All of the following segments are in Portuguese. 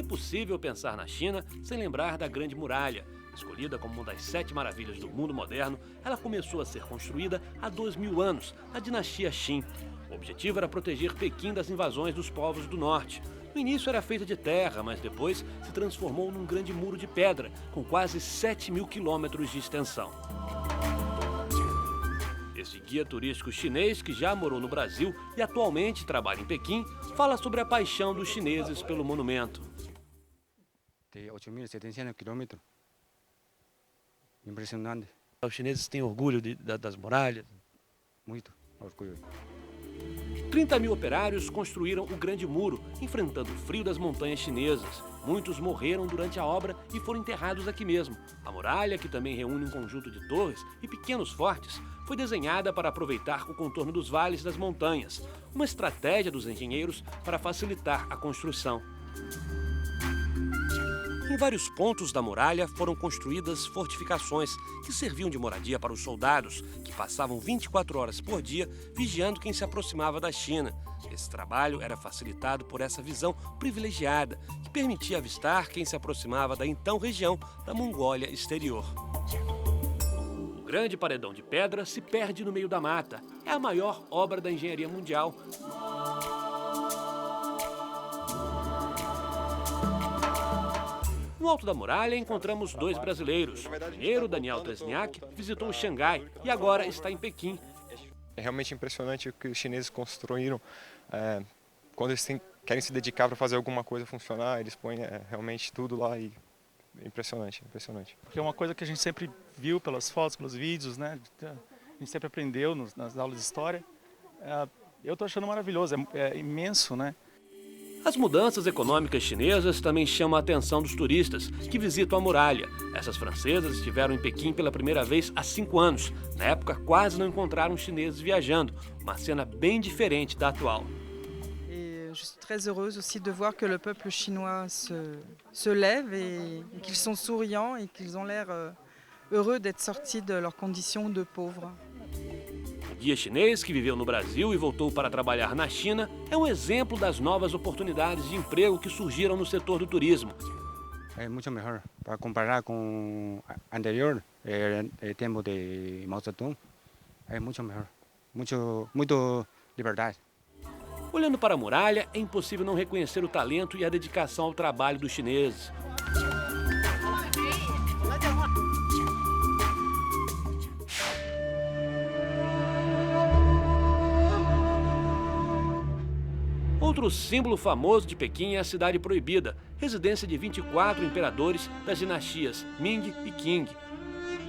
impossível pensar na China sem lembrar da Grande Muralha. Escolhida como uma das 7 maravilhas do mundo moderno, ela começou a ser construída há 2000 anos, na dinastia Qin. O objetivo era proteger Pequim das invasões dos povos do norte. No início era feita de terra, mas depois se transformou num grande muro de pedra, com quase 7.000 quilômetros de extensão. Esse guia turístico chinês, que já morou no Brasil e atualmente trabalha em Pequim, fala sobre a paixão dos chineses pelo monumento. Tem 8.700 quilômetros. Impressionante. Os chineses têm orgulho das muralhas? Muito orgulho. 30.000 operários construíram o Grande Muro, enfrentando o frio das montanhas chinesas. Muitos morreram durante a obra e foram enterrados aqui mesmo. A muralha, que também reúne um conjunto de torres e pequenos fortes, foi desenhada para aproveitar o contorno dos vales das montanhas, uma estratégia dos engenheiros para facilitar a construção. Em vários pontos da muralha foram construídas fortificações que serviam de moradia para os soldados, que passavam 24 horas por dia vigiando quem se aproximava da China. Esse trabalho era facilitado por essa visão privilegiada, que permitia avistar quem se aproximava da então região da Mongólia exterior. O grande paredão de pedra se perde no meio da mata. É a maior obra da engenharia mundial. No alto da muralha encontramos 2 brasileiros. O engenheiro Daniel Tresniak visitou Xangai e agora está em Pequim. É realmente impressionante o que os chineses construíram. Quando eles querem se dedicar para fazer alguma coisa funcionar, eles põem realmente tudo lá e é impressionante, impressionante. Porque é uma coisa que a gente sempre viu pelas fotos, pelos vídeos, né? A gente sempre aprendeu nas aulas de história. Eu estou achando maravilhoso, é imenso, né? As mudanças econômicas chinesas também chamam a atenção dos turistas que visitam a muralha. Essas francesas estiveram em Pequim pela primeira vez há 5 anos. Na época, quase não encontraram chineses viajando. Uma cena bem diferente da atual. Je suis très heureuse aussi de voir que le peuple chinois se lève et qu'ils sont souriants et qu'ils ont l'air heureux d'être sortis de leur condition de pauvres. O guia chinês, que viveu no Brasil e voltou para trabalhar na China, é um exemplo das novas oportunidades de emprego que surgiram no setor do turismo. É muito melhor para comparar com o anterior, tempo de Mao Zedong. É muito melhor, muito liberdade. Olhando para a muralha, é impossível não reconhecer o talento e a dedicação ao trabalho dos chineses. Outro símbolo famoso de Pequim é a Cidade Proibida, residência de 24 imperadores das dinastias Ming e Qing.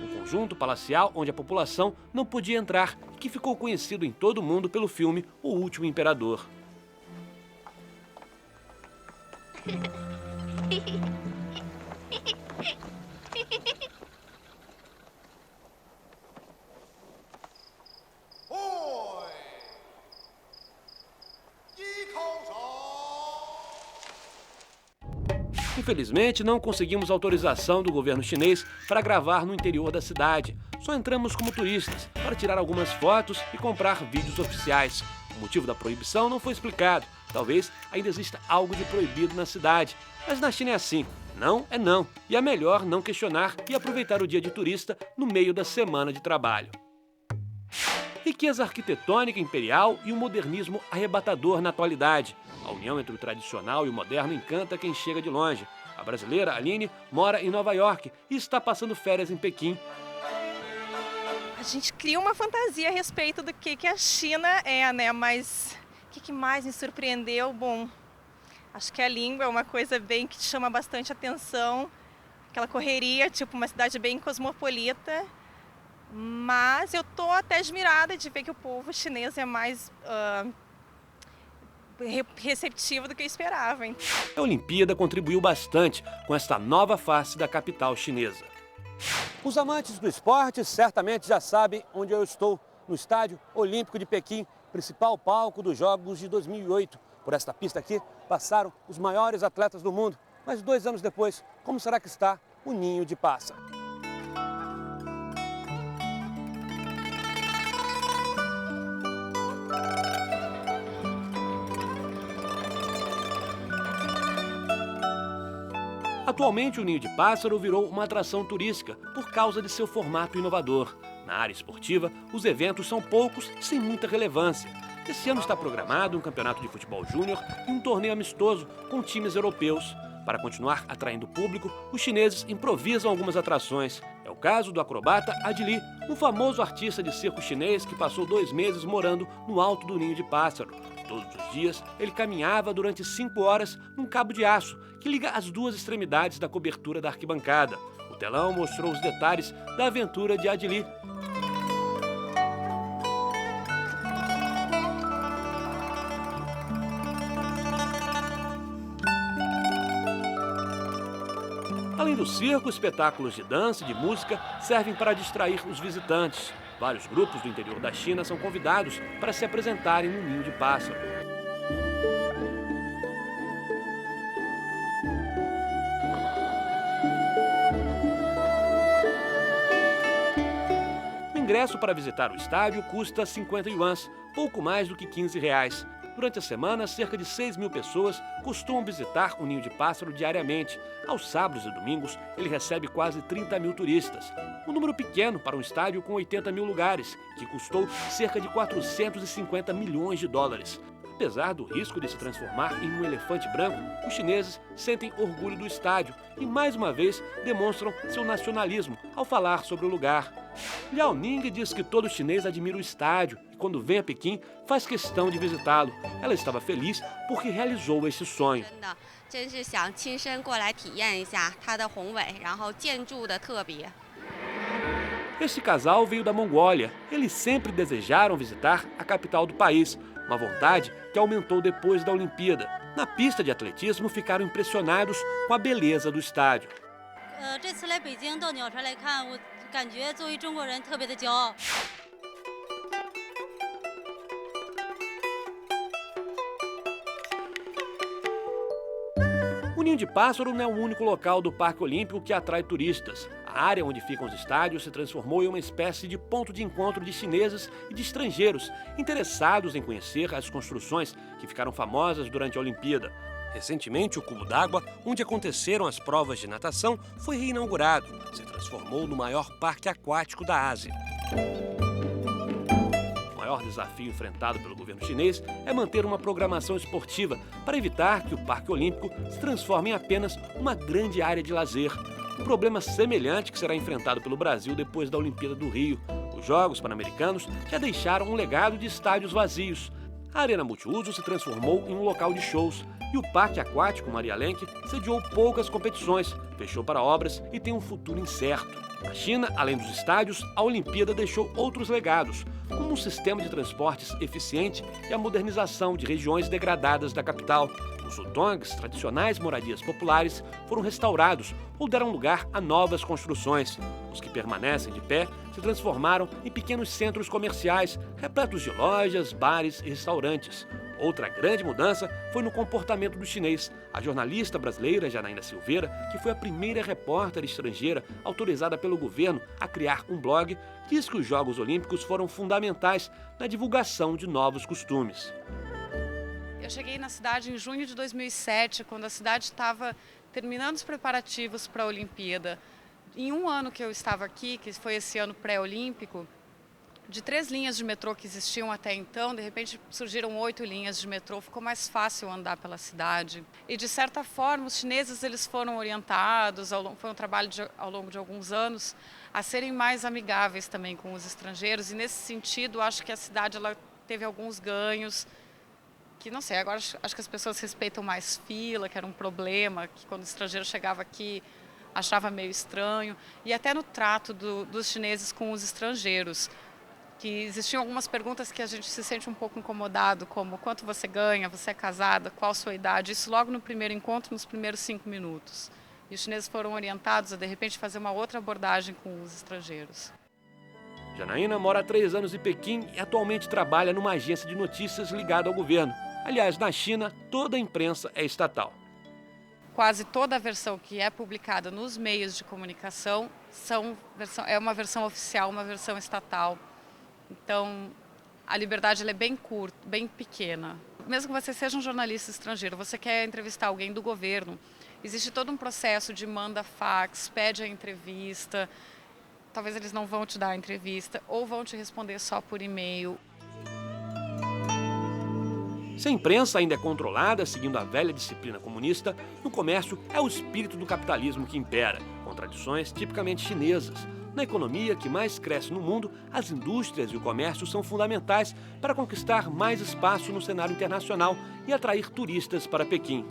Um conjunto palacial onde a população não podia entrar, que ficou conhecido em todo o mundo pelo filme O Último Imperador. Infelizmente, não conseguimos autorização do governo chinês para gravar no interior da cidade. Só entramos como turistas, para tirar algumas fotos e comprar vídeos oficiais. O motivo da proibição não foi explicado. Talvez ainda exista algo de proibido na cidade. Mas na China é assim, não é não. E é melhor não questionar e aproveitar o dia de turista no meio da semana de trabalho. Riqueza arquitetônica imperial e um modernismo arrebatador na atualidade. A união entre o tradicional e o moderno encanta quem chega de longe. A brasileira Aline mora em Nova York e está passando férias em Pequim. A gente cria uma fantasia a respeito do que a China é, né? Mas o que mais me surpreendeu? Bom, acho que a língua é uma coisa bem que chama bastante atenção. Aquela correria, tipo uma cidade bem cosmopolita. Mas eu tô até admirada de ver que o povo chinês é mais receptivo do que eu esperava. Hein? A Olimpíada contribuiu bastante com esta nova face da capital chinesa. Os amantes do esporte certamente já sabem onde eu estou, no Estádio Olímpico de Pequim, principal palco dos Jogos de 2008. Por esta pista aqui passaram os maiores atletas do mundo. Mas 2 anos depois, como será que está o Ninho de Pássaro? Atualmente, o Ninho de Pássaro virou uma atração turística por causa de seu formato inovador. Na área esportiva, os eventos são poucos e sem muita relevância. Esse ano está programado um campeonato de futebol júnior e um torneio amistoso com times europeus. Para continuar atraindo o público, os chineses improvisam algumas atrações. É o caso do acrobata Adili, um famoso artista de circo chinês que passou 2 meses morando no alto do Ninho de Pássaro. Todos os dias, ele caminhava durante 5 horas num cabo de aço que liga as 2 extremidades da cobertura da arquibancada. O telão mostrou os detalhes da aventura de Adili. Além do circo, espetáculos de dança e de música servem para distrair os visitantes. Vários grupos do interior da China são convidados para se apresentarem no Ninho de Pássaro. O ingresso para visitar o estádio custa 50 yuans, pouco mais do que R$15. Durante a semana, cerca de 6.000 pessoas costumam visitar o Ninho de Pássaro diariamente. Aos sábados e domingos, ele recebe quase 30.000 turistas. Um número pequeno para um estádio com 80.000 lugares, que custou cerca de 450 milhões de dólares. Apesar do risco de se transformar em um elefante branco, os chineses sentem orgulho do estádio e, mais uma vez, demonstram seu nacionalismo ao falar sobre o lugar. Liao Ning diz que todo chinês admira o estádio e, quando vem a Pequim, faz questão de visitá-lo. Ela estava feliz porque realizou esse sonho. Este casal veio da Mongólia. Eles sempre desejaram visitar a capital do país, uma vontade que aumentou depois da Olimpíada. Na pista de atletismo, ficaram impressionados com a beleza do estádio. O Ninho de Pássaro não é o único local do Parque Olímpico que atrai turistas. A área onde ficam os estádios se transformou em uma espécie de ponto de encontro de chineses e de estrangeiros interessados em conhecer as construções que ficaram famosas durante a Olimpíada. Recentemente, o cubo d'água, onde aconteceram as provas de natação, foi reinaugurado. Se transformou no maior parque aquático da Ásia. O maior desafio enfrentado pelo governo chinês é manter uma programação esportiva para evitar que o Parque Olímpico se transforme em apenas uma grande área de lazer. Um problema semelhante que será enfrentado pelo Brasil depois da Olimpíada do Rio. Os Jogos Pan-Americanos já deixaram um legado de estádios vazios. A Arena Multiuso se transformou em um local de shows e o Parque Aquático Maria Lenk sediou poucas competições, fechou para obras e tem um futuro incerto. Na China, além dos estádios, a Olimpíada deixou outros legados, como um sistema de transportes eficiente e a modernização de regiões degradadas da capital. Os hutongs, tradicionais moradias populares, foram restaurados ou deram lugar a novas construções. Os que permanecem de pé se transformaram em pequenos centros comerciais, repletos de lojas, bares e restaurantes. Outra grande mudança foi no comportamento do chinês. A jornalista brasileira Janaína Silveira, que foi a primeira repórter estrangeira autorizada pelo governo a criar um blog, diz que os Jogos Olímpicos foram fundamentais na divulgação de novos costumes. Eu cheguei na cidade em junho de 2007, quando a cidade estava terminando os preparativos para a Olimpíada. Em um ano que eu estava aqui, que foi esse ano pré-olímpico, de 3 linhas de metrô que existiam até então, de repente surgiram 8 linhas de metrô, ficou mais fácil andar pela cidade. E de certa forma, os chineses eles foram orientados, foi um trabalho ao longo de alguns anos, a serem mais amigáveis também com os estrangeiros. E nesse sentido, acho que a cidade ela teve alguns ganhos, que não sei, agora acho que as pessoas respeitam mais fila, que era um problema, que quando o estrangeiro chegava aqui achava meio estranho. E até no trato dos chineses com os estrangeiros, que existiam algumas perguntas que a gente se sente um pouco incomodado, como quanto você ganha, você é casada, qual a sua idade, isso logo no primeiro encontro, nos primeiros 5 minutos. E os chineses foram orientados a, de repente, fazer uma outra abordagem com os estrangeiros. Janaína mora há 3 anos em Pequim e atualmente trabalha numa agência de notícias ligada ao governo. Aliás, na China, toda a imprensa é estatal. Quase toda a versão que é publicada nos meios de comunicação é uma versão oficial, uma versão estatal. Então, a liberdade ela é bem curta, bem pequena. Mesmo que você seja um jornalista estrangeiro, você quer entrevistar alguém do governo existe todo um processo de manda fax, pede a entrevista, talvez eles não vão te dar a entrevista ou vão te responder só por e-mail. Se a imprensa ainda é controlada, seguindo a velha disciplina comunista, no comércio é o espírito do capitalismo que impera, com tradições tipicamente chinesas. Na economia que mais cresce no mundo, as indústrias e o comércio são fundamentais para conquistar mais espaço no cenário internacional e atrair turistas para Pequim.